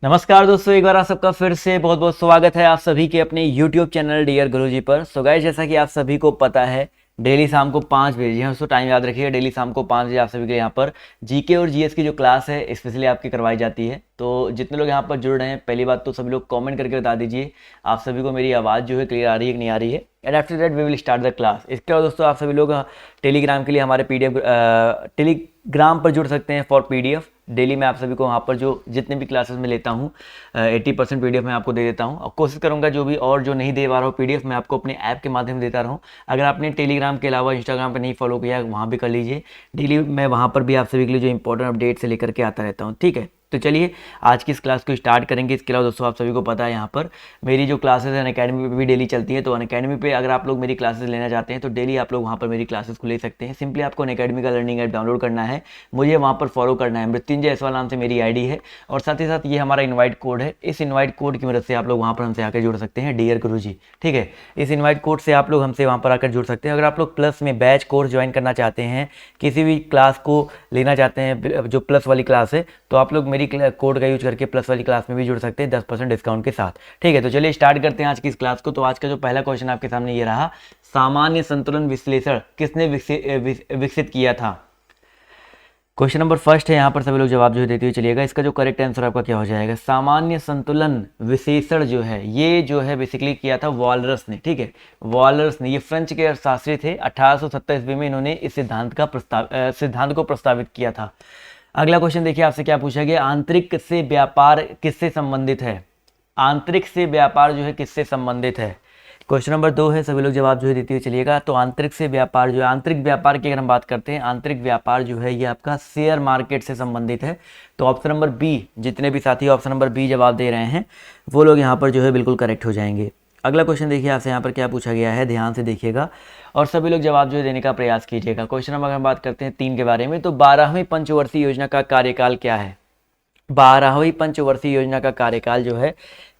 नमस्कार दोस्तों, एक बार आप सबका फिर से बहुत बहुत स्वागत है आप सभी के अपने YouTube चैनल डियर गुरुजी पर। सो गाइस, जैसा कि आप सभी को पता है डेली शाम को 5 बजे, हाँ दोस्तों टाइम याद रखिएगा, डेली शाम को 5 बजे आप सभी के यहाँ पर जीके और जीएस की जो क्लास है स्पेशली आपकी करवाई जाती है। तो जितने लोग यहाँ पर जुड़ रहे हैं, पहली बात तो सभी लोग कमेंट करके बता दीजिए आप सभी को मेरी आवाज़ जो है क्लियर आ रही है कि नहीं आ रही है। And after that we will start the class. इसके बाद दोस्तों आप सभी लोग टेलीग्राम के लिए हमारे टेलीग्राम पर जुड़ सकते हैं फॉर पीडीएफ। डेली मैं आप सभी को वहाँ पर जो जितने भी क्लासेस में लेता हूँ 80% पीडीएफ मैं आपको दे देता हूँ, और कोशिश करूँगा जो भी और जो नहीं दे पा रहा हूँ पीडीएफ मैं आपको अपने ऐप के माध्यम से देता रहूँ। अगर आपने टेलीग्राम के अलावा इंस्टाग्राम पर नहीं फॉलो किया वहाँ भी कर लीजिए। डेली मैं वहाँ पर भी आप सभी के लिए जो इंपॉर्टेंट अपडेट से लेकर के आता रहता हूँ, ठीक है। तो चलिए आज की इस क्लास को स्टार्ट करेंगे। इसके अलावा दोस्तों आप सभी को पता है यहाँ पर मेरी जो क्लासेस हैं अनअकैडमी पे भी डेली चलती है। तो अनअकैडमी पे अगर आप लोग मेरी क्लासेस लेना चाहते हैं तो डेली आप लोग वहाँ पर मेरी क्लासेस को ले सकते हैं। सिंपली आपको अनअकैडमी का लर्निंग ऐप डाउनलोड करना है, मुझे वहाँ पर फॉलो करना है। मृत्युंजय एसवाल नाम से मेरी आईडी है, और साथ ही साथ ये हमारा इन्वाइट कोड है। इस इन्वाइट कोड की मदद से आप लोग वहाँ पर हमसे आकर जुड़ सकते हैं डियर गुरुजी, ठीक है। इस इन्वाइट कोड से आप लोग हमसे वहाँ पर आकर जुड़ सकते हैं। अगर आप लोग प्लस में बैच कोर्स ज्वाइन करना चाहते हैं, किसी भी क्लास को लेना चाहते हैं जो प्लस वाली क्लास है, तो आप लोग मेरी कोड का यूज करके प्लस वाली क्लास में भी जुड़ सकते हैं 10% डिस्काउंट के साथ, ठीक है। तो चलिए स्टार्ट करते हैं आज की इस क्लास को। तो आज का जो पहला क्वेश्चन आपके सामने ये रहा, सामान्य संतुलन विश्लेषण किसने विकसित किया था। क्वेश्चन नंबर फर्स्ट है, यहाँ पर सभी लोग जवाब जो है देते हुए चलिएगा। इसका जो करेक्ट आंसर आपका क्या हो जाएगा, सामान्य संतुलन विश्लेषण जो है ये जो है बेसिकली किया था वॉलरस ने, ठीक है। वॉलरस ने, ये फ्रेंच के अर्थशास्त्री थे। 1870 ईस्वी में इन्होंने इस सिद्धांत को प्रस्तावित किया था। अगला क्वेश्चन देखिए आपसे क्या पूछा गया, आंतरिक से व्यापार किससे संबंधित है। आंतरिक से व्यापार जो है किससे संबंधित है। क्वेश्चन नंबर 2 है, सभी लोग जवाब जो है देते हुए चलिएगा। तो आंतरिक से व्यापार जो है, आंतरिक व्यापार की अगर हम बात करते हैं, आंतरिक व्यापार जो है ये आपका शेयर मार्केट से संबंधित है। तो ऑप्शन नंबर बी, जितने भी साथी ऑप्शन नंबर बी जवाब दे रहे हैं वो लोग यहाँ पर जो है बिल्कुल करेक्ट हो जाएंगे। अगला क्वेश्चन देखिए आपसे यहाँ पर क्या पूछा गया है, ध्यान से देखिएगा और सभी लोग जवाब जो है देने का प्रयास कीजिएगा। क्वेश्चन नंबर हम बात करते हैं 3 के बारे में। तो 12वीं पंचवर्षीय योजना का कार्यकाल क्या है। 12वीं पंचवर्षीय योजना का कार्यकाल जो है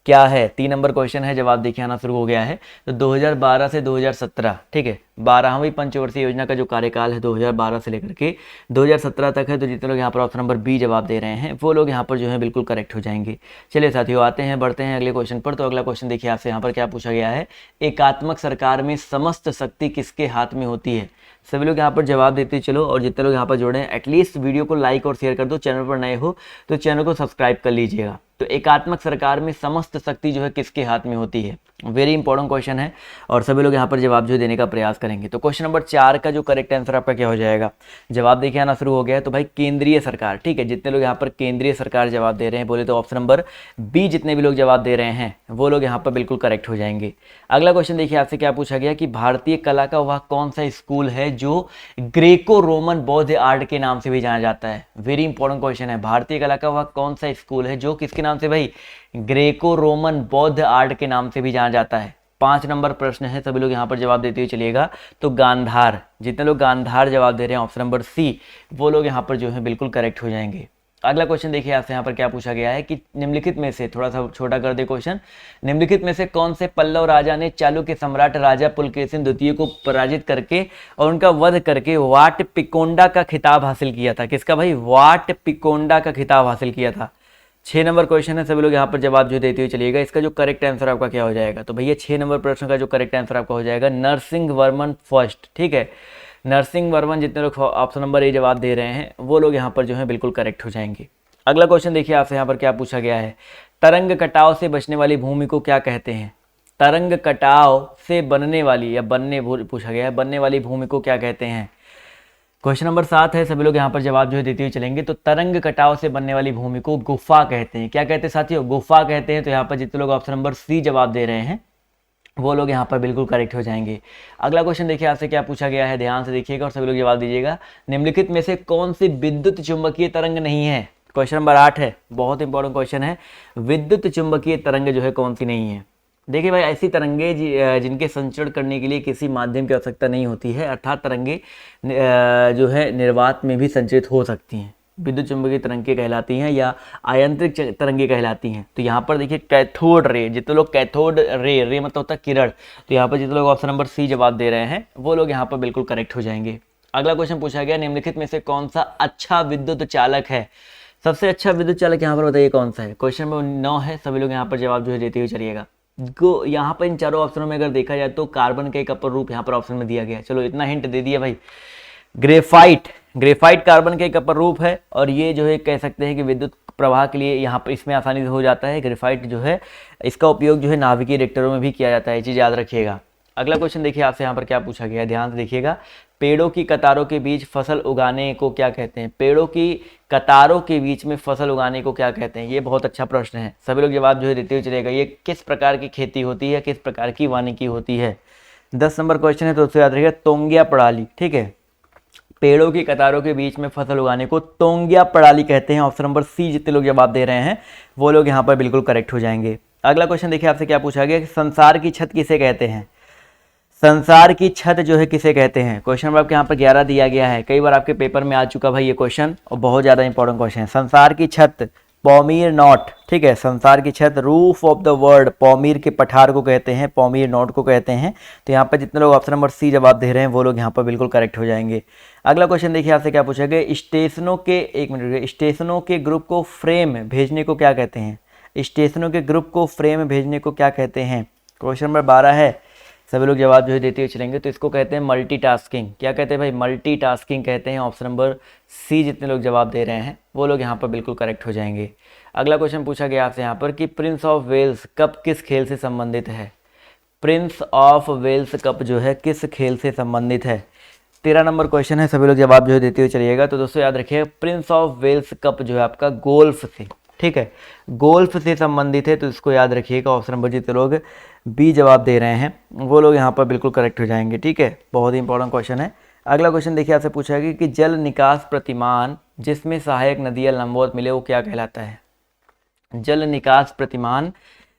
क्या है। 3 नंबर क्वेश्चन है, जवाब देखिए आना शुरू हो गया है। तो 2012 से 2017, ठीक है। 12वीं पंचवर्षीय योजना का जो कार्यकाल है 2012 से लेकर के 2017 तक है। तो जितने लोग यहाँ पर ऑप्शन नंबर बी जवाब दे रहे हैं वो लोग यहाँ पर जो है बिल्कुल करेक्ट हो जाएंगे। चलिए साथियों आते हैं, बढ़ते हैं अगले क्वेश्चन पर। तो अगला क्वेश्चन देखिए आपसे यहाँ पर क्या पूछा गया है, एकात्मक सरकार में समस्त शक्ति किसके हाथ में होती है। सभी लोग यहाँ पर जवाब देते चलो, और जितने लोग यहाँ पर जुड़े हैं एटलीस्ट वीडियो को लाइक और शेयर कर दो। चैनल पर नए हो तो चैनल को सब्सक्राइब कर लीजिएगा। तो एकात्मक सरकार में समस्त शक्ति जो है किसके हाथ में होती है, वेरी इंपॉर्टेंट क्वेश्चन है, और सभी लोग यहाँ पर जवाब जो देने का प्रयास करेंगे। तो क्वेश्चन नंबर 4 का जो करेक्ट आंसर आपका क्या हो जाएगा, जवाब देखिए आना शुरू हो गया है। तो भाई केंद्रीय सरकार, ठीक है। जितने लोग यहाँ पर केंद्रीय सरकार जवाब दे रहे हैं बोले तो ऑप्शन नंबर बी जितने भी लोग जवाब दे रहे हैं वो लोग यहाँ पर बिल्कुल करेक्ट हो जाएंगे। अगला क्वेश्चन देखिए आपसे क्या पूछा गया कि भारतीय कला का वह कौन सा स्कूल है जो ग्रेको रोमन बौद्ध आर्ट के नाम से भी जाना जाता है। वेरी इंपॉर्टेंट क्वेश्चन है, भारतीय कला का वह कौन सा स्कूल है जो किसके नाम से भाई, ग्रेको रोमन बौद्ध आर्ट के नाम से भी जाना जाता है। 5 नंबर प्रश्न है, सभी लोग यहाँ पर जवाब देते हुए चलिएगा। तो गांधार, जितने लोग गांधार जवाब दे रहे हैं ऑप्शन नंबर सी वो लोग यहाँ पर जो है बिल्कुल करेक्ट हो जाएंगे। अगला क्वेश्चन देखिए आपसे यहाँ पर क्या पूछा गया है कि निम्नलिखित में से, थोड़ा सा छोटा कर दे क्वेश्चन, निम्नलिखित में से कौन से पल्लव राजा ने चालुक्य सम्राट राजा पुलकेशिन द्वितीय को पराजित करके और उनका वध करके वाट पिकोंडा का खिताब हासिल किया था। किसका भाई, वाट पिकोंडा का खिताब हासिल किया था। 6 नंबर क्वेश्चन है, सभी लोग यहाँ पर जवाब जो देते हुए चलिएगा। इसका जो करेक्ट आंसर आपका क्या हो जाएगा, तो भैया 6 नंबर प्रश्न का जो करेक्ट आंसर आपका हो जाएगा नरसिंह वर्मन फर्स्ट, ठीक है। नरसिंह वर्मन, जितने लोग ऑप्शन नंबर ए जवाब दे रहे हैं वो लोग यहाँ पर जो है बिल्कुल करेक्ट हो जाएंगे। अगला क्वेश्चन देखिए आपसे यहाँ पर क्या पूछा गया है, तरंग कटाव से बचने वाली भूमि को क्या कहते हैं। तरंग कटाव से बनने वाली या बनने पूछा गया है, बनने वाली भूमि को क्या कहते हैं। क्वेश्चन नंबर 7 है, सभी लोग यहाँ पर जवाब जो है देते हुए चलेंगे। तो तरंग कटाव से बनने वाली भूमि को गुफा कहते हैं। क्या कहते हैं साथियों, गुफा कहते हैं। तो यहाँ पर जितने लोग ऑप्शन नंबर सी जवाब दे रहे हैं वो लोग यहाँ पर बिल्कुल करेक्ट हो जाएंगे। अगला क्वेश्चन देखिए आपसे क्या पूछा गया है, ध्यान से देखिएगा और सभी लोग जवाब दीजिएगा। निम्नलिखित में से कौन सी विद्युत चुंबकीय तरंग नहीं है। क्वेश्चन नंबर 8 है, बहुत इंपॉर्टेंट क्वेश्चन है, विद्युत चुंबकीय तरंग जो है कौन सी नहीं है। देखिए भाई, ऐसी तरंगे जिनके संचरण करने के लिए किसी माध्यम की आवश्यकता नहीं होती है, अर्थात तरंगे जो है निर्वात में भी संचरित हो सकती हैं, विद्युत चुंबकीय तरंगे कहलाती हैं या आयंत्रिक तरंगे कहलाती हैं। तो यहाँ पर देखिए कैथोड रे, जितने लोग कैथोड रे मतलब होता है किरण, तो यहाँ पर जितने लोग ऑप्शन नंबर सी जवाब दे रहे हैं वो लोग यहाँ पर बिल्कुल करेक्ट हो जाएंगे। अगला क्वेश्चन पूछा गया, निम्नलिखित में से कौन सा अच्छा विद्युत चालक है। सबसे अच्छा विद्युत चालक यहाँ पर बताइए कौन सा है। क्वेश्चन नंबर 9 है, सभी लोग यहाँ पर जवाब जो है देते हुए चलिएगा। यहाँ पर इन चारों ऑप्शनों में अगर देखा जाए तो कार्बन का एक अपर रूप यहाँ पर ऑप्शन में दिया गया है। चलो इतना हिंट दे दिया भाई। ग्रेफाइट, ग्रेफाइट कार्बन का एक अपर रूप है और ये जो है कह सकते हैं कि विद्युत प्रवाह के लिए यहाँ पर इसमें आसानी से हो जाता है। ग्रेफाइट जो है इसका उपयोग जो है नाभिकीय रिएक्टरों में भी किया जाता है, ये चीज़ याद रखिएगा। अगला क्वेश्चन देखिए आपसे यहाँ पर क्या पूछा गया है, ध्यान से देखिएगा। पेड़ों की कतारों के बीच फसल उगाने को क्या कहते हैं? पेड़ों की कतारों के बीच में फसल उगाने को क्या कहते हैं? ये बहुत अच्छा प्रश्न है, सभी लोग जवाब जो है देते हुए चलेगा। ये किस प्रकार की खेती होती है, किस प्रकार की वानिकी होती है? 10 नंबर क्वेश्चन है, तो उससे याद रखिएगा तोंगिया प्रणाली। ठीक है, पेड़ों की कतारों के बीच में फसल उगाने को तोंगिया प्रणाली कहते हैं। ऑप्शन नंबर सी जितने लोग जवाब दे रहे हैं वो लोग यहाँ पर बिल्कुल करेक्ट हो जाएंगे। अगला क्वेश्चन देखिए आपसे क्या पूछा गया कि संसार की छत किसे कहते हैं? संसार की छत जो है किसे कहते हैं? क्वेश्चन नंबर आपके यहाँ पर 11 दिया गया है, कई बार आपके पेपर में आ चुका भाई ये क्वेश्चन और बहुत ज़्यादा इंपॉर्टेंट क्वेश्चन है। संसार की छत पॉमीर नॉट, ठीक है, संसार की छत रूफ ऑफ द वर्ल्ड, पॉमीर के पठार को कहते हैं, पॉमीर नॉट को कहते हैं। तो यहाँ पर जितने लोग ऑप्शन नंबर सी जवाब दे रहे हैं वो लोग यहाँ पर बिल्कुल करेक्ट हो जाएंगे। अगला क्वेश्चन देखिए आपसे क्या पूछा गया, स्टेशनों के, एक मिनट, स्टेशनों के ग्रुप को फ्रेम भेजने को क्या कहते हैं? स्टेशनों के ग्रुप को फ्रेम भेजने को क्या कहते हैं? क्वेश्चन नंबर 12 है, सभी लोग जवाब जो है देते हुए चलेंगे। तो इसको कहते हैं मल्टीटास्किंग। क्या कहते हैं भाई? मल्टीटास्किंग कहते हैं। ऑप्शन नंबर सी जितने लोग जवाब दे रहे हैं वो लोग यहाँ पर बिल्कुल करेक्ट हो जाएंगे। अगला क्वेश्चन पूछा गया आपसे यहाँ पर कि प्रिंस ऑफ वेल्स कप किस खेल से संबंधित है? प्रिंस ऑफ वेल्स कप जो है किस खेल से संबंधित है? 13 नंबर क्वेश्चन है, सभी लोग जवाब जो है देते हुए चलिएगा। तो दोस्तों याद रखिए प्रिंस ऑफ वेल्स कप जो है आपका गोल्फ से, ठीक है, गोल्फ से संबंधित है। तो इसको याद रखिएगा। ऑप्शन नंबर जितने लोग बी जवाब दे रहे हैं वो लोग यहाँ पर बिल्कुल करेक्ट हो जाएंगे। ठीक है, बहुत ही इंपॉर्टेंट क्वेश्चन है। अगला क्वेश्चन देखिए आपसे पूछा गया कि जल निकास प्रतिमान जिसमें सहायक नदियाँ लंबवत मिले वो क्या कहलाता है? जल निकास प्रतिमान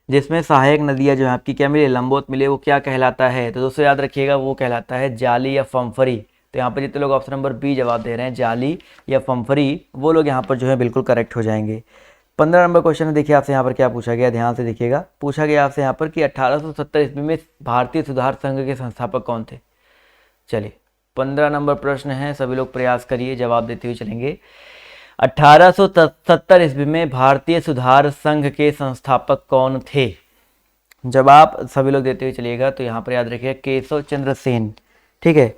जिसमें सहायक नदियाँ जो है आपकी क्या मिले, लंबवत मिले, वो क्या कहलाता है? तो दोस्तों याद रखिएगा वो कहलाता है जाली या फम्फरी। तो यहाँ पर जितने लोग ऑप्शन नंबर बी जवाब दे रहे हैं जाली या फम्फरी, वो लोग यहाँ पर जो है बिल्कुल करेक्ट हो जाएंगे। 15 नंबर क्वेश्चन देखिए आपसे यहाँ पर क्या पूछा गया, ध्यान से देखिएगा। पूछा गया आपसे यहाँ पर कि 1870 ईस्वी में भारतीय सुधार संघ के संस्थापक कौन थे? चलिए 15 नंबर प्रश्न है, सभी लोग प्रयास करिए, जवाब देते हुए चलेंगे। 1870 ईस्वी में भारतीय सुधार संघ के संस्थापक कौन थे? जवाब सभी लोग देते हुए चलिएगा। तो यहाँ पर याद रखिएगा केशव चंद्र सेन। ठीक है,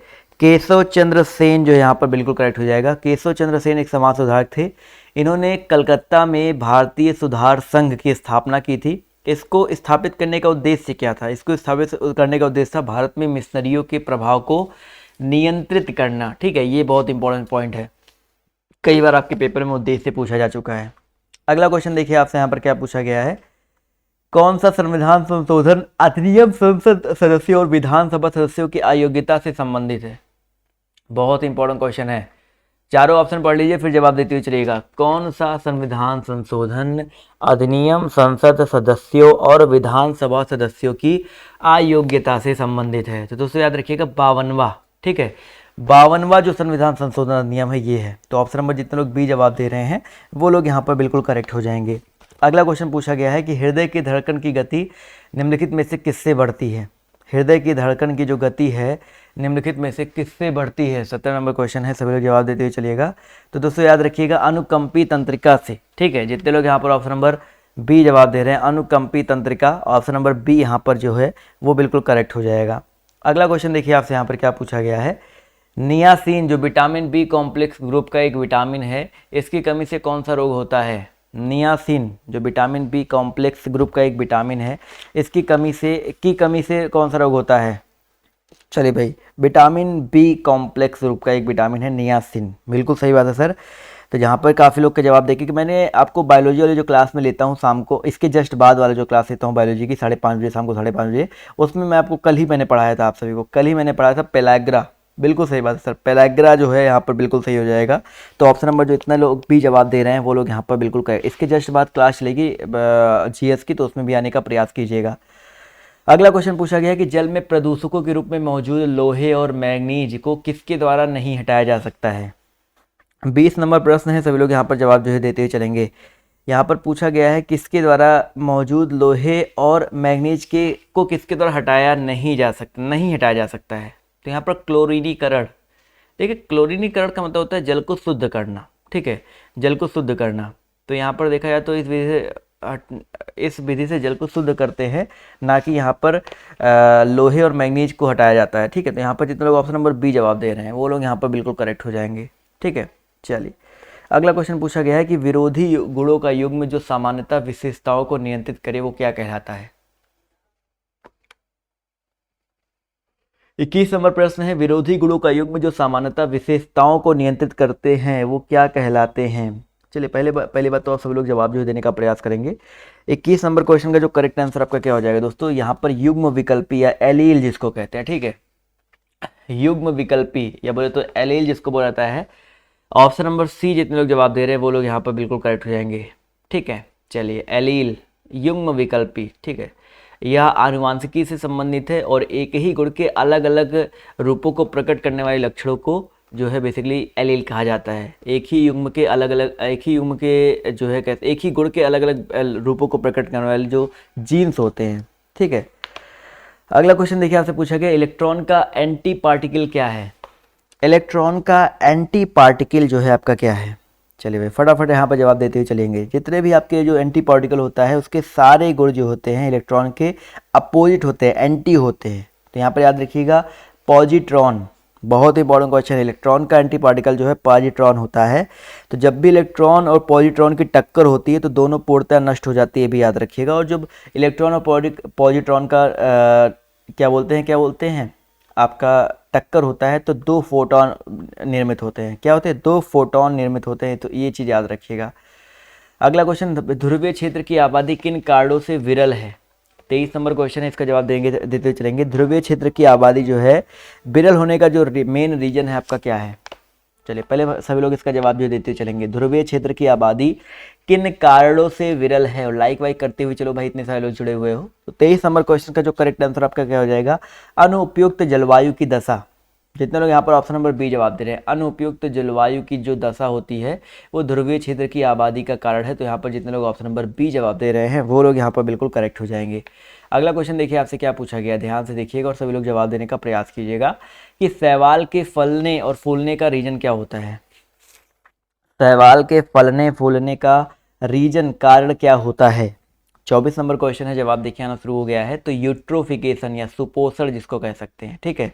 केशव चंद्र सेन जो यहाँ पर बिल्कुल करेक्ट हो जाएगा। केशव चंद्र सेन एक समाज सुधारक थे। इन्होंने कलकत्ता में भारतीय सुधार संघ की स्थापना की थी। इसको स्थापित करने का उद्देश्य क्या था? इसको स्थापित करने का उद्देश्य था भारत में मिशनरियों के प्रभाव को नियंत्रित करना। ठीक है, ये बहुत इंपॉर्टेंट पॉइंट है, कई बार आपके पेपर में उद्देश्य पूछा जा चुका है। अगला क्वेश्चन देखिए आपसे यहाँ पर क्या पूछा गया है, कौन सा संविधान संशोधन अधिनियम संसद सदस्यों और विधानसभा सदस्यों की अयोग्यता से संबंधित है? बहुत इंपॉर्टेंट क्वेश्चन है, चारों ऑप्शन पढ़ लीजिए फिर जवाब देते हुए चलिएगा। कौन सा संविधान संशोधन अधिनियम संसद सदस्यों और विधानसभा सदस्यों की अयोग्यता से संबंधित है? तो दोस्तों याद रखिएगा 52वां। ठीक है, 52वां जो संविधान संशोधन अधिनियम है ये है। तो ऑप्शन नंबर जितने लोग बी जवाब दे रहे हैं वो लोग यहाँ पर बिल्कुल करेक्ट हो जाएंगे। अगला क्वेश्चन पूछा गया है कि हृदय की धड़कन की गति निम्नलिखित में से किससे बढ़ती है? हृदय की धड़कन की जो गति है निम्नलिखित में से किससे बढ़ती है? 17 नंबर क्वेश्चन है, सभी लोग जवाब देते हुए चलिएगा। तो दोस्तों याद रखिएगा अनुकंपी तंत्रिका से। ठीक है, जितने लोग यहाँ पर ऑप्शन नंबर बी जवाब दे रहे हैं अनुकंपी तंत्रिका, ऑप्शन नंबर बी यहाँ पर जो है वो बिल्कुल करेक्ट हो जाएगा। अगला क्वेश्चन देखिए आपसे यहाँ पर क्या पूछा गया है, नियासिन जो विटामिन बी कॉम्प्लेक्स ग्रुप का एक विटामिन है, इसकी कमी से कौन सा रोग होता है? नियासिन जो विटामिन बी कॉम्प्लेक्स ग्रुप का एक विटामिन है, इसकी कमी से कौन सा रोग होता है? चलिए भाई, विटामिन बी कॉम्प्लेक्स ग्रुप का एक विटामिन है नियासिन, बिल्कुल सही बात है सर। तो जहाँ पर काफ़ी लोग के जवाब देखे कि मैंने आपको बायोलॉजी वाली जो क्लास में लेता हूँ शाम को, इसके जस्ट बाद वाला जो क्लास लेता हूँ बायोलॉजी की 5:30 बजे, शाम को 5:30 बजे, उसमें मैं आपको कल ही मैंने पढ़ाया था, आप सभी को कल ही मैंने पढ़ाया था पेलाग्रा। बिल्कुल सही बात है सर, पेलाग्रा जो है यहाँ पर बिल्कुल सही हो जाएगा। तो ऑप्शन नंबर जो इतने लोग भी जवाब दे रहे हैं वो लोग यहाँ पर बिल्कुल करें। इसके जस्ट बाद क्लास चलेगी जीएस की, तो उसमें भी आने का प्रयास कीजिएगा। अगला क्वेश्चन पूछा गया है कि जल में प्रदूषकों के रूप में मौजूद लोहे और मैग्नीज को किसके द्वारा नहीं हटाया जा सकता है? 20 नंबर प्रश्न है, सभी लोग यहाँ पर जवाब जो है देते हुए चलेंगे। यहाँ पर पूछा गया है किसके द्वारा मौजूद लोहे और मैग्नीज को किसके द्वारा नहीं हटाया जा सकता है? तो यहाँ पर क्लोरीनीकरण। देखिए क्लोरीनीकरण का मतलब होता है जल को शुद्ध करना। ठीक है, जल को शुद्ध करना। तो यहाँ पर देखा जाए तो इस विधि से जल को शुद्ध करते हैं, ना कि यहाँ पर लोहे और मैग्नीज को हटाया जाता है। ठीक है, तो यहाँ पर जितने लोग ऑप्शन नंबर बी जवाब दे रहे हैं वो लोग यहाँ पर बिल्कुल करेक्ट हो जाएंगे। ठीक है, चलिए अगला क्वेश्चन पूछा गया है कि विरोधी गुणों का युग्म जो सामान्यतः विशेषताओं को नियंत्रित करे वो क्या कहलाता है। 21 नंबर प्रश्न है, विरोधी गुणों का युग्म जो सामान्यतः विशेषताओं को नियंत्रित करते हैं वो क्या कहलाते हैं। चलिए पहली बात तो आप सभी लोग जवाब जो देने का प्रयास करेंगे। 21 नंबर क्वेश्चन का जो करेक्ट आंसर आपका क्या हो जाएगा दोस्तों, यहाँ पर युग्म विकल्पी या एलील जिसको कहते हैं। ठीक है, युग्म विकल्पी या बोले तो एलील जिसको बोला जाता है, ऑप्शन नंबर सी जितने लोग जवाब दे रहे हैं वो लोग यहाँ पर बिल्कुल करेक्ट हो जाएंगे। ठीक है, चलिए एलील युग्म विकल्पी, ठीक है, यह आनुवांशिकी से संबंधित है और एक ही गुण के अलग अलग रूपों को प्रकट करने वाले लक्षणों को जो है बेसिकली एलील कहा जाता है। एक ही युग्म के जो है कहते एक ही गुण के अलग अलग रूपों को प्रकट करने वाले जो जीन्स होते हैं। ठीक है, अगला क्वेश्चन देखिए आपसे पूछा गया, इलेक्ट्रॉन का एंटी पार्टिकल क्या है। इलेक्ट्रॉन का एंटी पार्टिकल जो है आपका क्या है। चलिए भाई फटाफट यहाँ पर जवाब देते हुए चलेंगे। जितने भी आपके जो एंटी पार्टिकल होता है उसके सारे गुण जो होते हैं इलेक्ट्रॉन के अपोजिट होते हैं, एंटी होते हैं। तो यहाँ पर याद रखिएगा पॉजिट्रॉन, बहुत इंपॉर्टेंट क्वेश्चन है। इलेक्ट्रॉन का एंटी पार्टिकल जो है पॉजिट्रॉन होता है। तो जब भी इलेक्ट्रॉन और पॉजिट्रॉन की टक्कर होती है तो दोनों पूर्णतः नष्ट हो जाती है, भी याद रखिएगा। और जब इलेक्ट्रॉन और पॉजिट्रॉन का क्या बोलते हैं आपका टक्कर होता है तो 2 फोटॉन निर्मित होते हैं। क्या होते हैं, 2 फोटॉन निर्मित होते हैं। तो ये चीज़ याद रखिएगा। अगला क्वेश्चन, ध्रुवीय क्षेत्र की आबादी किन कारणों से विरल है। 23 नंबर क्वेश्चन है, इसका जवाब देते हुए चलेंगे। ध्रुवीय क्षेत्र की आबादी जो है विरल होने का जो मेन रीजन है आपका क्या है। चलिए पहले सभी लोग इसका जवाब जो देते हुए चलेंगे। ध्रुवीय क्षेत्र की आबादी किन कारणों से विरल है, और लाइक वाइक करते हुए चलो भाई, इतने सारे लोग जुड़े हुए हो। तो 23 नंबर क्वेश्चन का जो करेक्ट आंसर आपका क्या हो जाएगा, अनुपयुक्त जलवायु की दशा। जितने लोग यहाँ पर ऑप्शन नंबर बी जवाब दे रहे हैं, अनुपयुक्त जलवायु की जो दशा होती है वो ध्रुवीय क्षेत्र की आबादी का कारण है। तो यहाँ पर जितने लोग ऑप्शन नंबर बी जवाब दे रहे हैं वो लोग यहाँ पर बिल्कुल करेक्ट हो जाएंगे। अगला क्वेश्चन देखिए आपसे क्या पूछा गया, ध्यान से देखिएगा और सभी लोग जवाब देने का प्रयास कीजिएगा कि शैवाल के फलने और फूलने का रीजन क्या होता है। शैवाल के फलने फूलने का रीजन कारण क्या होता है। 24 नंबर क्वेश्चन है, जवाब देखिए आना शुरू हो गया है। तो यूट्रोफिकेशन या सुपोषण जिसको कह सकते हैं। ठीक है,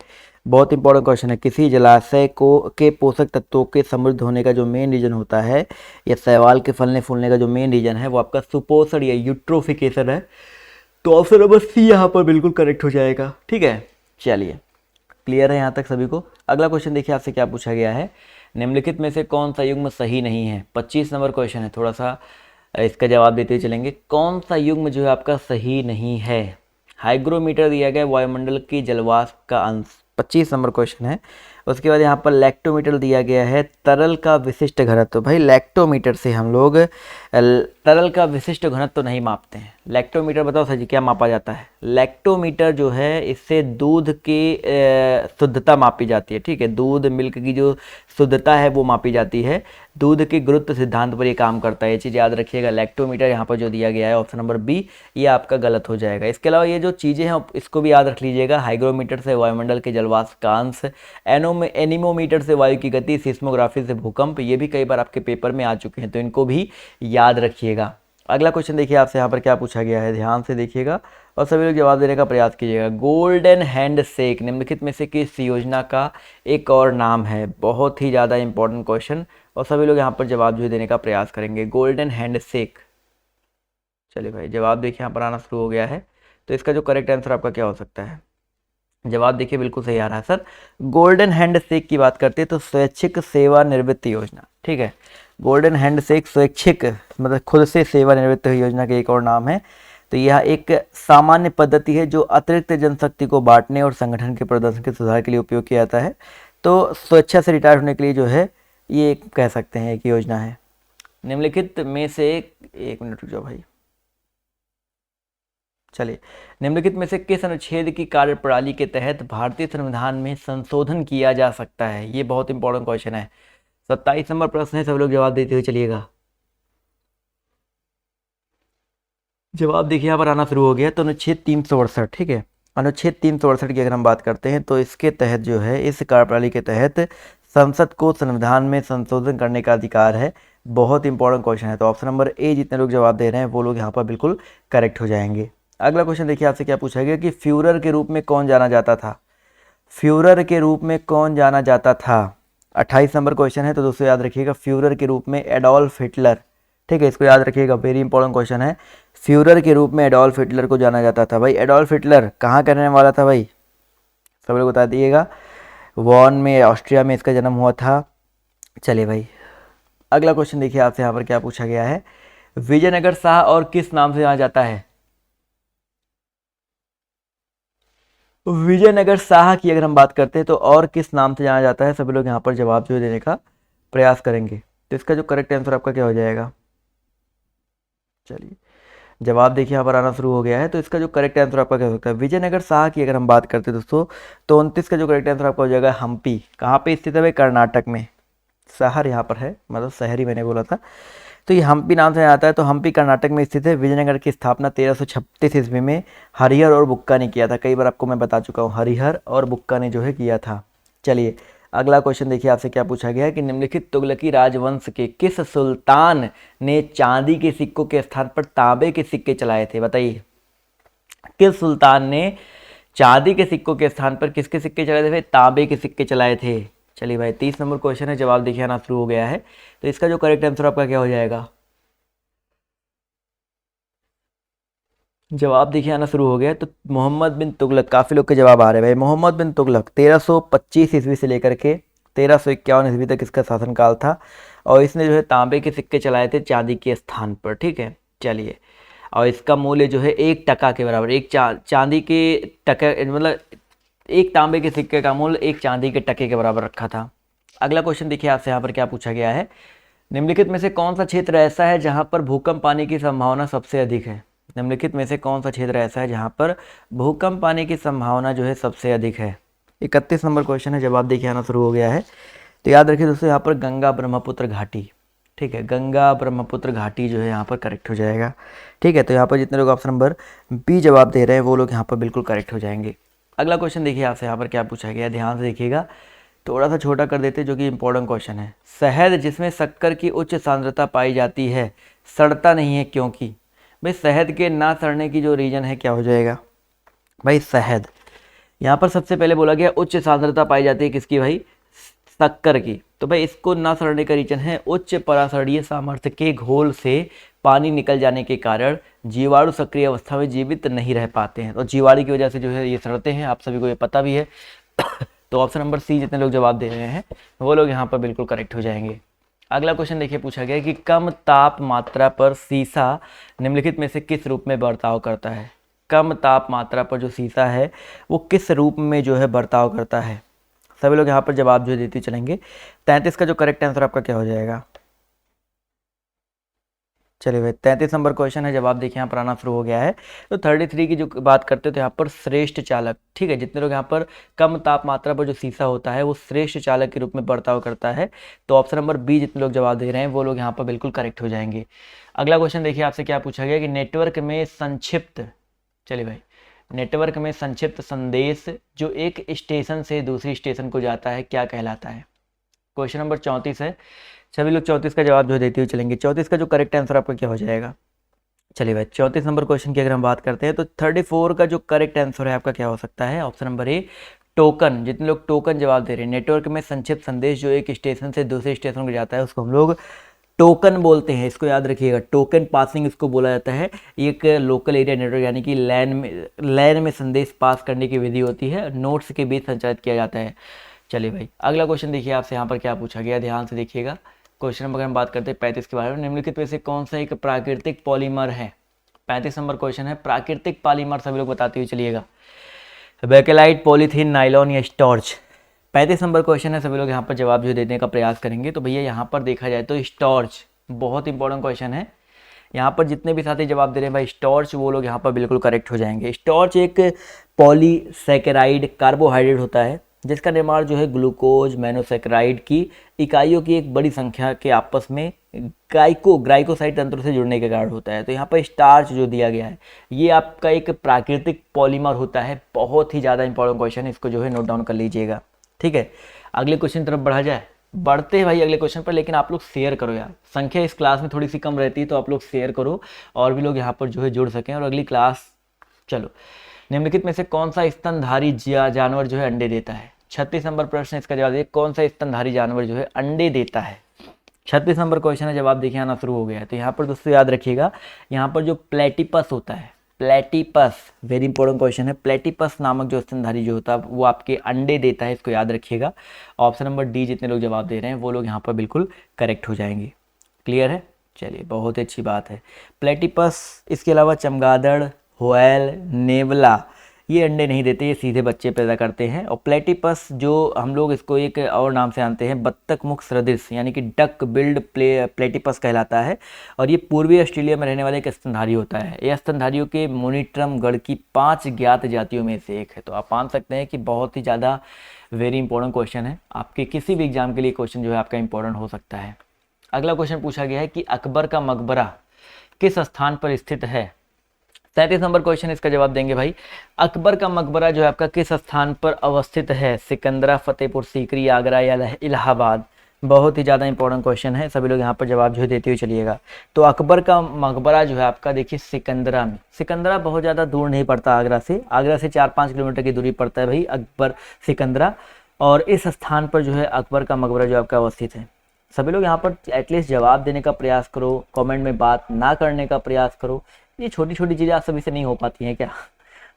बहुत इंपॉर्टेंट क्वेश्चन है। किसी जलाशय के पोषक तत्वों के समृद्ध होने का जो मेन रीजन होता है या शैवाल के फलने फूलने का जो मेन रीजन है वो आपका सुपोषण या यूट्रोफिकेशन है। तो ऑप्शन नंबर सी यहाँ पर बिल्कुल करेक्ट हो जाएगा। ठीक है, चलिए क्लियर है यहाँ तक सभी को। अगला क्वेश्चन देखिए आपसे क्या पूछा गया है, निम्नलिखित में से कौन सा युग्म सही नहीं है। 25 नंबर क्वेश्चन है, थोड़ा सा इसका जवाब देते हुए चलेंगे। कौन सा युग्म जो है आपका सही नहीं है। हाइग्रोमीटर दिया गया वायुमंडल की जलवाष्प का अंश, 25 नंबर क्वेश्चन है। उसके बाद यहाँ पर लैक्टोमीटर दिया गया है तरल का विशिष्ट घनत्व। भाई लैक्टोमीटर से हम लोग तरल का विशिष्ट घनत्व नहीं मापते हैं। लैक्टोमीटर बताओ सर जी क्या मापा जाता है। लैक्टोमीटर जो है इससे दूध की शुद्धता मापी जाती है। ठीक है, दूध मिल्क की जो शुद्धता है वो मापी जाती है। दूध के गुरुत्व सिद्धांत पर ये काम करता है, ये चीज़ याद रखिएगा। लैक्टोमीटर यहाँ पर जो दिया गया है ऑप्शन नंबर बी, ये आपका गलत हो जाएगा। इसके अलावा ये जो चीज़ें हैं इसको भी याद रख लीजिएगा। हाइग्रोमीटर से वायुमंडल के जलवाष्प का अंश, एनीमोमीटर से वायु की गति, सिस्मोग्राफी से भूकंप, ये भी कई बार आपके पेपर में आ चुके हैं, तो इनको भी याद रखिएगा। अगला क्वेश्चन देखिए आपसे यहाँ पर क्या पूछा गया है, ध्यान से देखिएगा और सभी लोग जवाब देने का प्रयास कीजिएगा। गोल्डन हैंडशेक निम्नलिखित में से किस योजना का एक और नाम है। बहुत ही ज़्यादा इंपॉर्टेंट क्वेश्चन और सभी लोग यहाँ पर जवाब जो देने का प्रयास करेंगे। गोल्डन हैंडशेक, चलिए भाई जवाब देखिए यहाँ पर आना शुरू हो गया है। तो इसका जो करेक्ट आंसर आपका क्या हो सकता है। जवाब देखिए बिल्कुल सही आ रहा है सर। गोल्डन हैंडशेक की बात करते हैं तो स्वैच्छिक सेवानिवृत्ति योजना। ठीक है, गोल्डन हैंडशेक स्वैच्छिक मतलब खुद से सेवानिवृत्त योजना के एक और नाम है। तो यह एक सामान्य पद्धति है जो अतिरिक्त जनशक्ति को बांटने और संगठन के प्रदर्शन के सुधार के लिए उपयोग किया जाता है। तो स्वेच्छा से रिटायर होने के लिए जो है ये कह सकते हैं एक योजना है। निम्नलिखित में से एक मिनट रुक जाओ भाई। चलिए, निम्नलिखित में से किस अनुच्छेद की कार्यप्रणाली के तहत भारतीय संविधान में संशोधन किया जा सकता है। ये बहुत इंपॉर्टेंट क्वेश्चन है। 27 नंबर प्रश्न है, सब लोग जवाब देते हुए चलिएगा। जवाब देखिए यहाँ पर आना शुरू हो गया। तो अनुच्छेद 368, ठीक है, अनुच्छेद 368 की अगर हम बात करते हैं तो इसके तहत जो है इस कार्यप्रणाली के तहत संसद को संविधान में संशोधन करने का अधिकार है। बहुत इंपॉर्टेंट क्वेश्चन है। तो ऑप्शन नंबर ए जितने लोग जवाब दे रहे हैं वो लोग यहाँ पर बिल्कुल करेक्ट हो जाएंगे। अगला क्वेश्चन देखिए आपसे क्या पूछा गया कि फ्यूरर के रूप में कौन जाना जाता था। फ्यूरर के रूप में कौन जाना जाता था। 28 नंबर क्वेश्चन है। तो दोस्तों याद रखिएगा फ्यूरर के रूप में एडोल्फ हिटलर, ठीक है, इसको याद रखिएगा, वेरी इंपॉर्टेंट क्वेश्चन है। फ्यूरर के रूप में एडोल्फ हिटलर को जाना जाता था। भाई एडोल्फ हिटलर कहाँ का रहने वाला था भाई, सब लोग बता दिएगा। वॉन में, ऑस्ट्रिया में इसका जन्म हुआ था। चलिए भाई अगला क्वेश्चन देखिए आपसे यहाँ पर क्या पूछा गया है। विजयनगर शाह और किस नाम से जाना जाता है। विजयनगर शाह की अगर हम बात करते हैं तो और किस नाम से जाना जाता है, सभी लोग यहाँ पर जवाब जो देने का प्रयास करेंगे। तो इसका जो करेक्ट आंसर आपका क्या हो जाएगा। चलिए जवाब देखिए यहाँ पर आना शुरू हो गया है। तो इसका जो करेक्ट आंसर आपका क्या हो सकता है। विजयनगर शाह की अगर हम बात करते हैं दोस्तों तो 29 का जो करेक्ट आंसर आपका हो जाएगा हम्पी। कहाँ पे स्थित है भाई, कर्नाटक में। शहर यहाँ पर है, मतलब शहरी मैंने बोला था। तो ये हम्पी नाम से आता है। तो हम्पी कर्नाटक में स्थित है। विजयनगर की स्थापना 1336 ईस्वी में हरिहर और बुक्का ने किया था। कई बार आपको मैं बता चुका हूँ, हरिहर और बुक्का ने जो है किया था। चलिए अगला क्वेश्चन देखिए आपसे क्या पूछा गया है कि निम्नलिखित तुगलकी राजवंश के किस सुल्तान ने चांदी के सिक्कों के स्थान पर तांबे के सिक्के चलाए थे। बताइए किस सुल्तान ने चांदी के सिक्कों के स्थान पर किसके सिक्के चलाए थे भाई, तांबे के सिक्के चलाए थे। चलिए भाई 30 नंबर क्वेश्चन है, जवाब देखिए आना शुरू हो गया है। तो इसका जो करेक्ट आंसर आपका क्या हो जाएगा। जवाब देखिए आना शुरू हो गया है। तो मोहम्मद बिन तुगलक, काफ़ी लोग के जवाब आ रहे हैं भाई। मोहम्मद बिन तुगलक 1325 ईस्वी से लेकर के 1351 ईस्वी तक इसका शासनकाल था। और इसने जो है तांबे के सिक्के चलाए थे चांदी के स्थान पर, ठीक है। चलिए और इसका मूल्य जो है 1 टका के बराबर, एक चांदी के टके, मतलब एक तांबे के सिक्के का मूल्य 1 चांदी के टके के बराबर रखा था। अगला क्वेश्चन देखिए आपसे यहाँ पर क्या पूछा गया है। निम्नलिखित में से कौन सा क्षेत्र ऐसा है जहाँ पर भूकंप आने की संभावना सबसे अधिक है। निम्नलिखित में से कौन सा क्षेत्र ऐसा है जहाँ पर भूकंप आने की संभावना जो है सबसे अधिक है। 31 नंबर क्वेश्चन है, जवाब देखिए आना शुरू हो गया है। तो याद रखिए दोस्तों यहाँ पर गंगा ब्रह्मपुत्र घाटी, ठीक है, गंगा ब्रह्मपुत्र घाटी जो है यहाँ पर करेक्ट हो जाएगा, ठीक है। तो यहाँ पर जितने लोग ऑप्शन नंबर बी जवाब दे रहे हैं वो लोग यहाँ पर बिल्कुल करेक्ट हो जाएंगे। अगला क्वेश्चन देखिए आपसे यहाँ पर क्या पूछा गया है, ध्यान से देखिएगा, थोड़ा सा छोटा कर देते जो कि इंपॉर्टेंट क्वेश्चन है। शहद जिसमें शक्कर की उच्च सांद्रता पाई जाती है सड़ता नहीं है क्योंकि। भाई शहद के ना सड़ने की जो रीजन है क्या हो जाएगा भाई, शहद यहाँ पर सबसे पहले बोला गया उच्च सांद्रता पाई जाती है किसकी भाई, शक्कर की। तो भाई इसको ना सड़ने का रीजन है उच्च परासरणीय सामर्थ्य के घोल से पानी निकल जाने के कारण जीवाणु सक्रिय अवस्था में जीवित नहीं रह पाते हैं। तो जीवाणु की वजह से जो है ये सड़ते हैं, आप सभी को ये पता भी है। तो ऑप्शन नंबर सी जितने लोग जवाब दे रहे हैं वो लोग यहाँ पर बिल्कुल करेक्ट हो जाएंगे। अगला क्वेश्चन देखिए पूछा गया कि कम तापमात्रा पर सीसा निम्नलिखित में से किस रूप में बर्ताव करता है। कम तापमात्रा पर जो सीसा है वो किस रूप में जो है बर्ताव करता है। सभी लोग यहाँ पर जवाब जो देते चलेंगे। 33 का जो करेक्ट आंसर आपका क्या हो जाएगा। चलिए भाई 33 नंबर क्वेश्चन है, जवाब देखिए यहाँ पर आना शुरू हो गया है। तो 33 की जो बात करते हैं तो यहाँ पर श्रेष्ठ चालक, ठीक है, जितने लोग यहाँ पर कम तापमात्रा पर जो सीसा होता है वो श्रेष्ठ चालक के रूप में बर्ताव करता है। तो ऑप्शन नंबर बी जितने लोग जवाब दे रहे हैं वो लोग यहाँ पर बिल्कुल करेक्ट हो जाएंगे। अगला क्वेश्चन देखिए आपसे क्या पूछा गया कि नेटवर्क में संक्षिप्त, चलिए भाई, नेटवर्क में संक्षिप्त संदेश जो एक स्टेशन से दूसरी स्टेशन को जाता है क्या कहलाता है। क्वेश्चन नंबर 34 है, सभी लोग 34 का जवाब जो देते हुए चलेंगे। 34 का जो करेक्ट आंसर आपका क्या हो जाएगा। चलिए भाई 34 नंबर क्वेश्चन की अगर हम बात करते हैं तो 34 का जो करेक्ट आंसर है आपका क्या हो सकता है। ऑप्शन नंबर ए टोकन, जितने लोग टोकन जवाब दे रहे हैं। नेटवर्क में संक्षिप्त संदेश जो एक स्टेशन से दूसरे स्टेशन को जाता है उसको हम लोग टोकन बोलते हैं, इसको याद रखिएगा। टोकन पासिंग इसको बोला जाता है। एक लोकल एरिया नेटवर्क यानी कि लैन में संदेश पास करने की विधि होती है, नोट्स के बीच संचालित किया जाता है। चलिए भाई अगला क्वेश्चन देखिए आपसे यहाँ पर क्या पूछा गया, ध्यान से देखिएगा। क्वेश्चन नंबर हम बात करते हैं 35 के बारे में। निम्नलिखित में से कौन सा एक प्राकृतिक पॉलीमर है। 35 नंबर क्वेश्चन है, प्राकृतिक पॉलीमर सभी लोग बताते हुए चलिएगा। बेकेलाइट, पॉलीथीन, नाइलॉन या स्टॉर्च। 35 नंबर क्वेश्चन है, सभी लोग यहाँ पर जवाब जो देने का प्रयास करेंगे। तो भैया यहाँ पर देखा जाए तो स्टॉर्च बहुत इंपॉर्टेंट क्वेश्चन है। यहाँ पर जितने भी साथी जवाब दे रहे हैं भाई स्टॉर्च, वो लोग यहाँ पर बिल्कुल करेक्ट हो जाएंगे। स्टॉर्च एक पॉलीसैकेराइड कार्बोहाइड्रेट होता है जिसका निर्माण जो है ग्लूकोज मोनोसैकेराइड की इकाइयों की एक बड़ी संख्या के आपस में ग्लाइकोसाइड तंत्र से जुड़ने के कारण होता है। तो यहाँ पर स्टार्च जो दिया गया है ये आपका एक प्राकृतिक पॉलीमर होता है। बहुत ही ज़्यादा इंपॉर्टेंट क्वेश्चन है, इसको जो है नोट डाउन कर लीजिएगा, ठीक है। अगले क्वेश्चन तरफ बढ़ा जाए। बढ़ते हैं भाई अगले क्वेश्चन पर, लेकिन आप लोग शेयर करो यार, संख्या इस क्लास में थोड़ी सी कम रहती है, तो आप लोग शेयर करो और भी लोग यहाँ पर जो है जुड़ सकें और अगली क्लास। चलो, निम्नलिखित में से कौन सा स्तनधारी जानवर जो है अंडे देता है? 36 नंबर प्रश्न, इसका जवाब देखिए, कौन सा स्तनधारी जानवर जो है अंडे देता है? 36 नंबर क्वेश्चन है, जवाब देखिए आना शुरू हो गया है। तो यहाँ पर दोस्तों याद रखिएगा, यहाँ पर जो प्लेटिपस होता है, प्लेटिपस, वेरी इंपॉर्टेंट क्वेश्चन है, प्लेटिपस नामक जो स्तनधारी जो होता है वो आपके अंडे देता है, इसको याद रखिएगा। ऑप्शन नंबर डी जितने लोग जवाब दे रहे हैं वो लोग यहाँ पर बिल्कुल करेक्ट हो जाएंगे। क्लियर है? चलिए, बहुत अच्छी बात है। प्लेटिपस, इसके अलावा चमगादड़, व्हेल, नेवला, ये अंडे नहीं देते, ये सीधे बच्चे पैदा करते हैं। और प्लेटिपस जो हम लोग इसको एक और नाम से जानते हैं, बत्तख मुख सदृश, यानी कि डक बिल्ड प्लेटिपस कहलाता है। और ये पूर्वी ऑस्ट्रेलिया में रहने वाला एक स्तनधारी होता है। यह स्तनधारियों के मोनिट्रम गण की 5 ज्ञात जातियों में से एक है। तो आप मान सकते हैं कि बहुत ही ज़्यादा वेरी इंपॉर्टेंट क्वेश्चन है, आपके किसी भी एग्जाम के लिए क्वेश्चन जो है आपका इंपॉर्टेंट हो सकता है। अगला क्वेश्चन पूछा गया है कि अकबर का मकबरा किस स्थान पर स्थित है? 37 नंबर क्वेश्चन, इसका जवाब देंगे भाई, अकबर का मकबरा जो है आपका किस स्थान पर अवस्थित है? सिकंदरा, फतेहपुर सीकरी, आगरा या इलाहाबाद? बहुत ही ज़्यादा इंपॉर्टेंट क्वेश्चन है, सभी लोग यहाँ पर जवाब जो है देते हुए चलिएगा। तो अकबर का मकबरा जो है आपका देखिए सिकंदरा में, सिकंदरा बहुत ज़्यादा दूर नहीं पड़ता आगरा से, आगरा से 4-5 किलोमीटर की दूरी पड़ता है भाई अकबर सिकंदरा। और इस स्थान पर जो है अकबर का मकबरा जो आपका अवस्थित है। सभी लोग यहाँ पर एटलीस्ट जवाब देने का प्रयास करो, कमेंट में बात ना करने का प्रयास करो, ये छोटी छोटी चीज़ें आप सभी से नहीं हो पाती हैं क्या?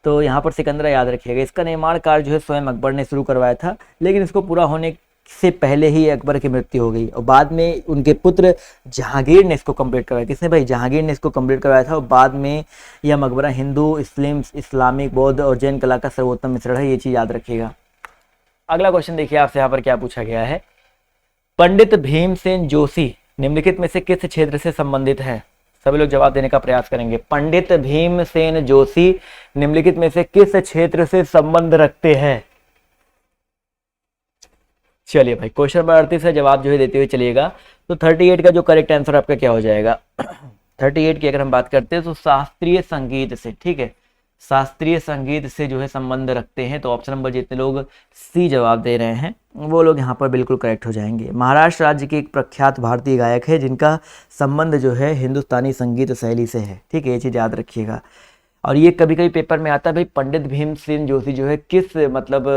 तो यहाँ पर सिकंदरा याद रखिएगा। इसका निर्माण कार्य जो है स्वयं अकबर ने शुरू करवाया था, लेकिन इसको पूरा होने से पहले ही अकबर की मृत्यु हो गई और बाद में उनके पुत्र जहांगीर ने इसको कंप्लीट करवाया। किसने भाई? जहांगीर ने इसको कंप्लीट करवाया था। और बाद में यह मकबरा हिंदू, इस्लामिक, बौद्ध और जैन कला का सर्वोत्तम मिश्रण है, ये चीज़ याद रखिएगा। अगला क्वेश्चन देखिए आपसे यहाँ पर क्या पूछा गया है, पंडित भीमसेन जोशी निम्नलिखित में से किस क्षेत्र से संबंधित है? सभी लोग जवाब देने का प्रयास करेंगे। पंडित भीमसेन जोशी निम्नलिखित में से किस क्षेत्र से संबंध रखते हैं? चलिए भाई, क्वेश्चन नंबर 38 से जवाब जो है देते हुए चलिएगा। तो 38 का जो करेक्ट आंसर आपका क्या हो जाएगा? 38 की अगर हम बात करते हैं तो शास्त्रीय संगीत से, ठीक है, शास्त्रीय संगीत से जो है संबंध रखते हैं। तो ऑप्शन नंबर जितने लोग सी जवाब दे रहे हैं वो लोग यहाँ पर बिल्कुल करेक्ट हो जाएंगे। महाराष्ट्र राज्य के एक प्रख्यात भारतीय गायक है जिनका संबंध जो है हिंदुस्तानी संगीत शैली से है, ठीक है, ये चीज़ याद रखिएगा। और ये कभी कभी पेपर में आता है भाई, पंडित भीमसेन जोशी जो है किस मतलब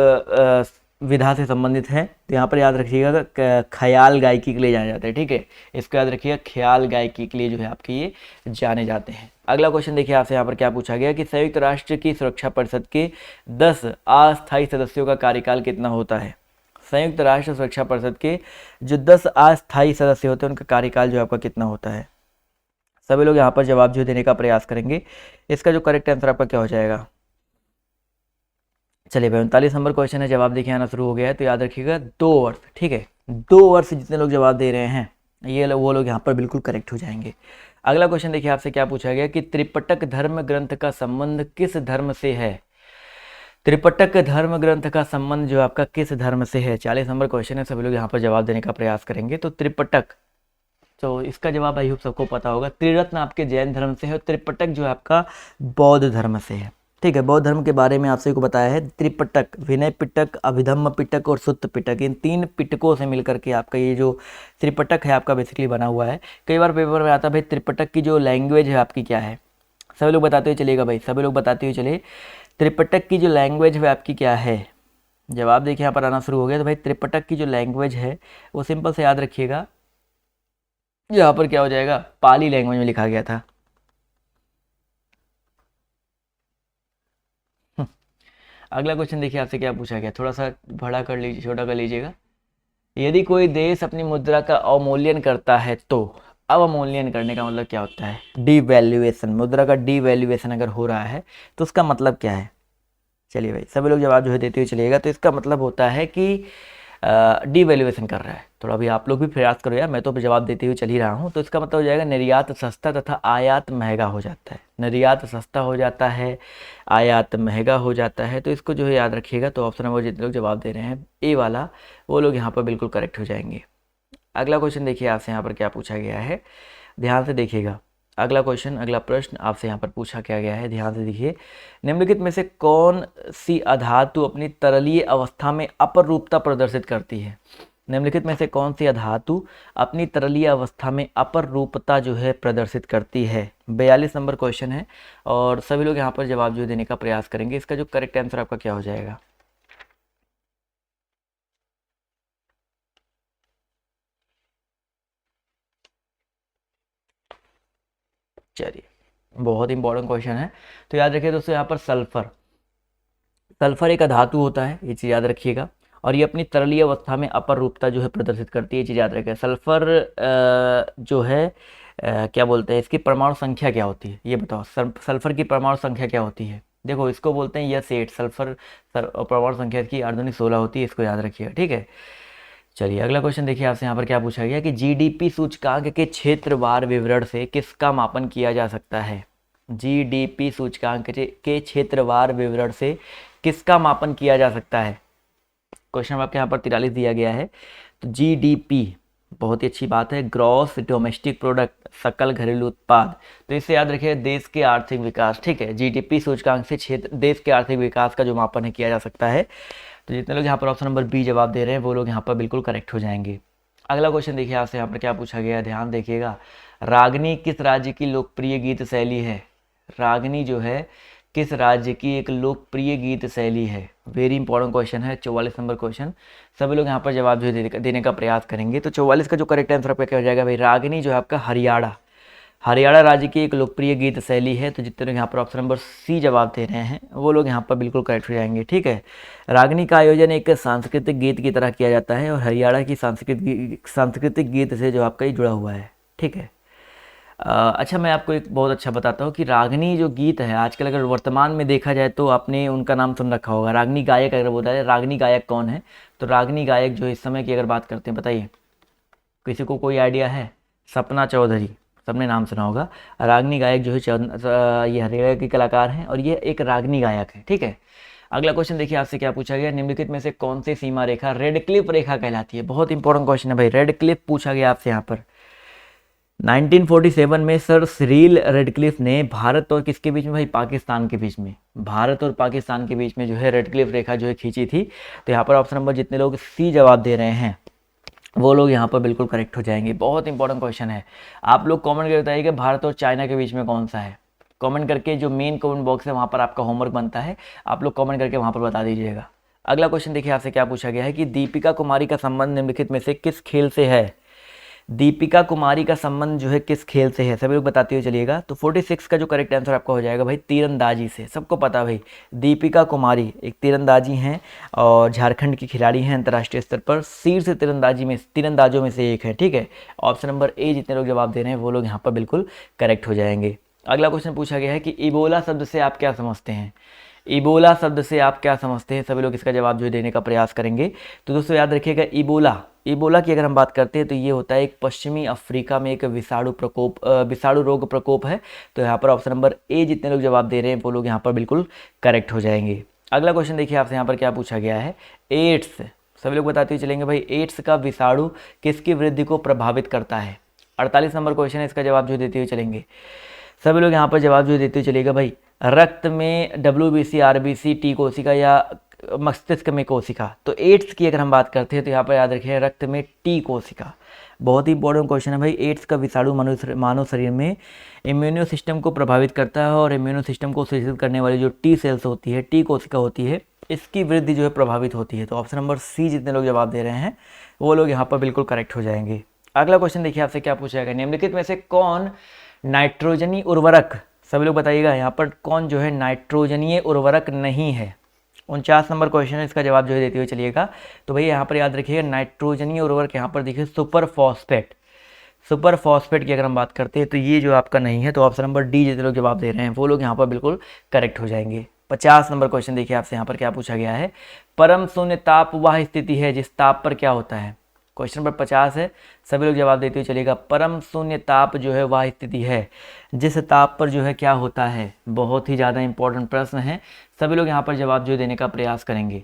विधा से संबंधित है? तो यहाँ पर याद रखिएगा ख्याल गायकी के लिए जाने जाते हैं, ठीक है, इसको याद रखिएगा, ख्याल गायकी के लिए जो है आपके ये जाने जाते हैं। अगला क्वेश्चन देखिए आपसे यहाँ पर क्या पूछा गया कि संयुक्त राष्ट्र की सुरक्षा परिषद के 10 अस्थायी सदस्यों का कार्यकाल कितना होता है? संयुक्त राष्ट्र सुरक्षा परिषद के जो 10 अस्थायी सदस्य होते हैं उनका कार्यकाल जो आपका कितना होता है? सभी लोग यहाँ पर जवाब जो देने का प्रयास करेंगे। इसका जो करेक्ट आंसर आपका क्या हो जाएगा? चलिए भाई, 39 नंबर क्वेश्चन है, जवाब देखिए आना शुरू हो गया है। तो याद रखिएगा 2 वर्ष, ठीक है, 2 वर्ष जितने लोग जवाब दे रहे हैं ये वो लोग यहाँ पर बिल्कुल करेक्ट हो जाएंगे। अगला क्वेश्चन देखिए आपसे क्या पूछा गया कि त्रिपिटक धर्म ग्रंथ का संबंध किस धर्म से है? त्रिपिटक धर्म ग्रंथ का संबंध जो आपका किस धर्म से है? 40 नंबर क्वेश्चन है, सभी लोग यहाँ पर जवाब देने का प्रयास करेंगे। तो त्रिपिटक, तो इसका जवाब आई होप सबको पता होगा, त्रिरत्न आपके जैन धर्म से है और त्रिपिटक जो है आपका बौद्ध धर्म से है, ठीक है। बौद्ध धर्म के बारे में आपसे को बताया है, त्रिपिटक, विनय पिटक, अभिधम्म पिटक और सुत्त पिटक, इन 3 पिटकों से मिलकर के आपका ये जो त्रिपिटक है आपका बेसिकली बना हुआ है। कई बार पेपर में आता है भाई त्रिपिटक की जो लैंग्वेज है आपकी क्या है? सभी लोग बताते हुए चलिएगा भाई, सभी लोग बताते हुए चलिए, त्रिपिटक की जो लैंग्वेज है आपकी क्या है? जवाब देखिए यहाँ पर आना शुरू हो गया। तो भाई त्रिपिटक की जो लैंग्वेज है वो सिंपल से याद रखिएगा, यहाँ पर क्या हो जाएगा, पाली लैंग्वेज में लिखा गया था। अगला क्वेश्चन देखिए आपसे क्या पूछा गया, थोड़ा सा बड़ा कर लीजिए, छोटा कर लीजिएगा। यदि कोई देश अपनी मुद्रा का अवमूल्यन करता है तो अवमूल्यन करने का मतलब क्या होता है? डीवैल्यूएशन, मुद्रा का डीवैल्यूएशन अगर हो रहा है तो उसका मतलब क्या है? चलिए भाई, सभी लोग जवाब जो है देते हुए चलिएगा। तो इसका मतलब होता है कि डीवैल्यूएशन कर रहा है। थोड़ा भी आप लोग भी प्रयास करो यार, मैं तो जवाब देते हुए चल ही रहा हूँ। तो इसका मतलब हो जाएगा निर्यात सस्ता तथा आयात महंगा हो जाता है। निर्यात सस्ता हो जाता है, आयात महंगा हो जाता है। तो इसको जो है याद रखिएगा। तो ऑप्शन नंबर जितने लोग जवाब दे रहे हैं ए वाला, वो लोग यहाँ पर बिल्कुल करेक्ट हो जाएंगे। अगला क्वेश्चन देखिए आपसे यहाँ पर क्या पूछा गया है, ध्यान से देखिएगा। अगला क्वेश्चन, अगला प्रश्न आपसे यहाँ पर पूछा क्या गया है, ध्यान से देखिए। निम्नलिखित में से कौन सी अधातु अपनी तरलीय अवस्था में अपरूपता प्रदर्शित करती है? निम्नलिखित में से कौन सी अधातु अपनी तरलीय अवस्था में अपर रूपता जो है प्रदर्शित करती है? 42 नंबर क्वेश्चन है और सभी लोग यहाँ पर जवाब जो देने का प्रयास करेंगे। इसका जो करेक्ट आंसर आपका क्या हो जाएगा? चलिए, बहुत इंपॉर्टेंट क्वेश्चन है, तो याद रखिए दोस्तों यहाँ पर सल्फर, सल्फर एक अधातु होता है, ये चीज़ याद रखिएगा, और ये अपनी तरलीय अवस्था में अपर रूपता जो है प्रदर्शित करती है, ये चीज़ याद रखिएगा। सल्फर जो है क्या बोलते हैं, इसकी परमाणु संख्या क्या होती है, ये बताओ। सल्फर की परमाणु संख्या क्या होती है? देखो, इसको बोलते हैं यस 8, सल्फर परमाणु संख्या की अर्धनिक 16 होती है, इसको याद रखिएगा, ठीक है। चलिए अगला क्वेश्चन देखिए, आपसे यहाँ पर क्या पूछा गया कि जीडीपी सूचकांक के क्षेत्रवार विवरण से किसका मापन किया जा सकता है? जीडीपी सूचकांक के क्षेत्रवार विवरण से किसका मापन किया जा सकता है? क्वेश्चन आपके यहाँ पर 43 दिया गया है। तो जीडीपी बहुत ही अच्छी बात है, ग्रॉस डोमेस्टिक प्रोडक्ट, सकल घरेलू उत्पाद, तो इसे याद रखिए देश के आर्थिक विकास, ठीक है। जीडीपी सूचकांक से क्षेत्र देश के आर्थिक विकास का जो मापन है किया जा सकता है। तो जितने लोग यहाँ पर ऑप्शन नंबर बी जवाब दे रहे हैं वो लोग यहाँ पर बिल्कुल करेक्ट हो जाएंगे। अगला क्वेश्चन देखिए, आपसे यहाँ पर क्या पूछा गया है, ध्यान देखिएगा। रागनी किस राज्य की लोकप्रिय गीत शैली है? रागनी जो है किस राज्य की एक लोकप्रिय गीत शैली है? वेरी इंपॉर्टेंट क्वेश्चन है, 44 नंबर क्वेश्चन। सभी लोग यहाँ पर जवाब जो देने का प्रयास करेंगे। तो 44 का जो करेक्ट आंसर आपका क्या हो जाएगा भाई? रागनी जो है आपका हरियाणा राज्य की एक लोकप्रिय गीत शैली है। तो जितने लोग यहाँ पर ऑप्शन नंबर सी जवाब दे रहे हैं वो लोग यहाँ पर बिल्कुल करेक्ट हो जाएंगे, ठीक है। रागनी का आयोजन एक सांस्कृतिक गीत की तरह किया जाता है और हरियाणा की सांस्कृतिक गीत से जो आपका ये जुड़ा हुआ है, ठीक है। अच्छा, मैं आपको एक बहुत अच्छा बताता हूँ कि रागनी जो गीत है आजकल अगर वर्तमान में देखा जाए तो आपने उनका नाम सुन रखा होगा, रागनी गायक अगर बोला जाए, रागनी गायक कौन है? तो रागनी गायक जो इस समय की अगर बात करते हैं, बताइए किसी को कोई आइडिया है? सपना चौधरी, सबने नाम सुना होगा। रागनी गायक जो है ये हरियाणा की कलाकार हैं और ये एक रागनी गायक है, ठीक है। अगला क्वेश्चन देखिए, आपसे क्या पूछा गया, निम्नलिखित में से कौन सी सीमा रेखा रेडक्लिफ रेखा कहलाती है? बहुत इंपॉर्टेंट क्वेश्चन है भाई, रेडक्लिफ पूछा गया आपसे यहाँ पर। 1947 में सर सिरिल रेडक्लिफ ने भारत और किसके बीच में भाई? पाकिस्तान के बीच में, भारत और पाकिस्तान के बीच में जो है रेडक्लिफ रेखा जो है खींची थी। तो यहाँ पर ऑप्शन नंबर जितने लोग सी जवाब दे रहे हैं वो लोग यहाँ पर बिल्कुल करेक्ट हो जाएंगे। बहुत इंपॉर्टेंट क्वेश्चन है, आप लोग कमेंट करके बताइए कि भारत और चाइना के बीच में कौन सा है। कमेंट करके जो मेन कमेंट बॉक्स है वहाँ पर आपका होमवर्क बनता है, आप लोग कमेंट करके वहाँ पर बता दीजिएगा। अगला क्वेश्चन देखिए, आपसे क्या पूछा गया है कि दीपिका कुमारी का संबंध निम्नलिखित में से किस खेल से है? दीपिका कुमारी का संबंध जो है किस खेल से है? सभी लोग बताते हुए चलिएगा। तो 46 का जो करेक्ट आंसर आपका हो जाएगा भाई तीरंदाजी से। सबको पता भाई, दीपिका कुमारी एक तीरंदाजी हैं और झारखंड की खिलाड़ी हैं, अंतर्राष्ट्रीय स्तर पर शीर्ष तीरंदाजों में से एक है, ठीक है। ऑप्शन नंबर ए जितने लोग जवाब दे रहे हैं वो लोग यहाँ पर बिल्कुल करेक्ट हो जाएंगे। अगला क्वेश्चन पूछा गया है कि इबोला शब्द से आप क्या समझते हैं? इबोला शब्द से आप क्या समझते हैं? सभी लोग इसका जवाब जो देने का प्रयास करेंगे। तो दोस्तों याद रखिएगा, इबोला की अगर हम बात करते हैं तो ये होता है एक पश्चिमी अफ्रीका में एक विषाणु रोग प्रकोप है। तो यहाँ पर ऑप्शन नंबर ए जितने लोग जवाब दे रहे हैं वो लोग यहाँ पर बिल्कुल करेक्ट हो जाएंगे। अगला क्वेश्चन देखिए, आपसे यहाँ पर क्या पूछा गया है, एड्स। सभी लोग बताते हुए चलेंगे भाई, एड्स का विषाणु किसकी वृद्धि को प्रभावित करता है? 48 नंबर क्वेश्चन है, इसका जवाब जो देते हुए चलेंगे। सभी लोग यहाँ पर जवाब जो देते हुए चलेगा भाई, रक्त में WBC, RBC, टी कोशिका या मस्तिष्क में कोशिका। तो एड्स की अगर हम बात करते हैं तो यहाँ पर याद रखिए रक्त में टी कोशिका। बहुत ही इंपॉर्टेंट क्वेश्चन है भाई, एड्स का विषाणु मानव शरीर में इम्यूनो सिस्टम को प्रभावित करता है और इम्यूनो सिस्टम को सूचित करने वाली जो टी सेल्स होती है, टी कोशिका होती है, इसकी वृद्धि जो है प्रभावित होती है। तो ऑप्शन नंबर सी जितने लोग जवाब दे रहे हैं वो लोग यहाँ पर बिल्कुल करेक्ट हो जाएंगे। अगला क्वेश्चन देखिए, आपसे क्या पूछा जाएगा, निम्नलिखित में से कौन नाइट्रोजनी उर्वरक, सभी लोग बताइएगा यहाँ पर कौन जो है नाइट्रोजनीय उर्वरक नहीं है? 49 नंबर क्वेश्चन है, इसका जवाब जो है देते हुए चलिएगा। तो भैया यहाँ पर याद रखिएगा नाइट्रोजनीय उर्वरक यहाँ पर देखिए सुपर फॉस्फेट की अगर हम बात करते हैं तो ये जो आपका नहीं है। तो ऑप्शन नंबर डी जितने लोग जवाब दे रहे हैं वो लोग यहाँ पर बिल्कुल करेक्ट हो जाएंगे। 50 नंबर क्वेश्चन देखिए, आपसे यहाँ पर क्या पूछा गया है, परम शून्य ताप वह स्थिति है जिस ताप पर क्या होता है? क्वेश्चन नंबर 50 है, सभी लोग जवाब देते हुए चलेगा। परम शून्य ताप जो है वह स्थिति है जिस ताप पर जो है क्या होता है? बहुत ही ज़्यादा इंपॉर्टेंट प्रश्न है, सभी लोग यहाँ पर जवाब जो देने का प्रयास करेंगे।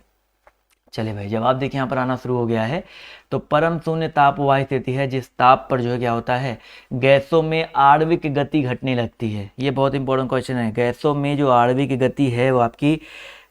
चले भाई, जवाब देखिए यहाँ पर आना शुरू हो गया है। तो परम शून्य ताप वह स्थिति है जिस ताप पर जो है क्या होता है? गैसों में आणविक गति घटने लगती है। ये बहुत इंपॉर्टेंट क्वेश्चन है, गैसों में जो आणविक गति है वो आपकी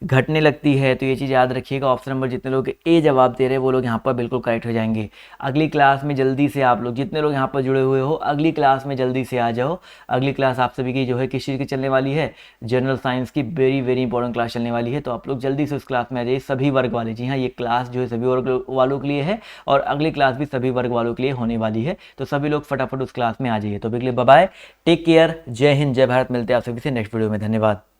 घटने लगती है, तो ये चीज़ याद रखिएगा। ऑप्शन नंबर जितने लोग ए जवाब दे रहे हैं वो लोग यहाँ पर बिल्कुल करेक्ट हो जाएंगे। अगली क्लास में जल्दी से आप लोग जितने लोग यहाँ पर जुड़े हुए हो, अगली क्लास में जल्दी से आ जाओ। अगली क्लास आप सभी की जो है किस चीज़ की चलने वाली है, जनरल साइंस की वेरी वेरी इंपॉर्टेंट क्लास चलने वाली है। तो आप लोग जल्दी से उस क्लास में आ जाइए, सभी वर्ग वाले। जी हाँ, ये क्लास जो है सभी वर्ग वालों के लिए है और अगली क्लास भी सभी वर्ग वालों के लिए होने वाली है। तो सभी लोग फटाफट उस क्लास में आ जाइए। तो बिल्कुल बाय बाय, टेक केयर, जय हिंद, जय भारत। मिलते हैं आप सभी से नेक्स्ट वीडियो में। धन्यवाद।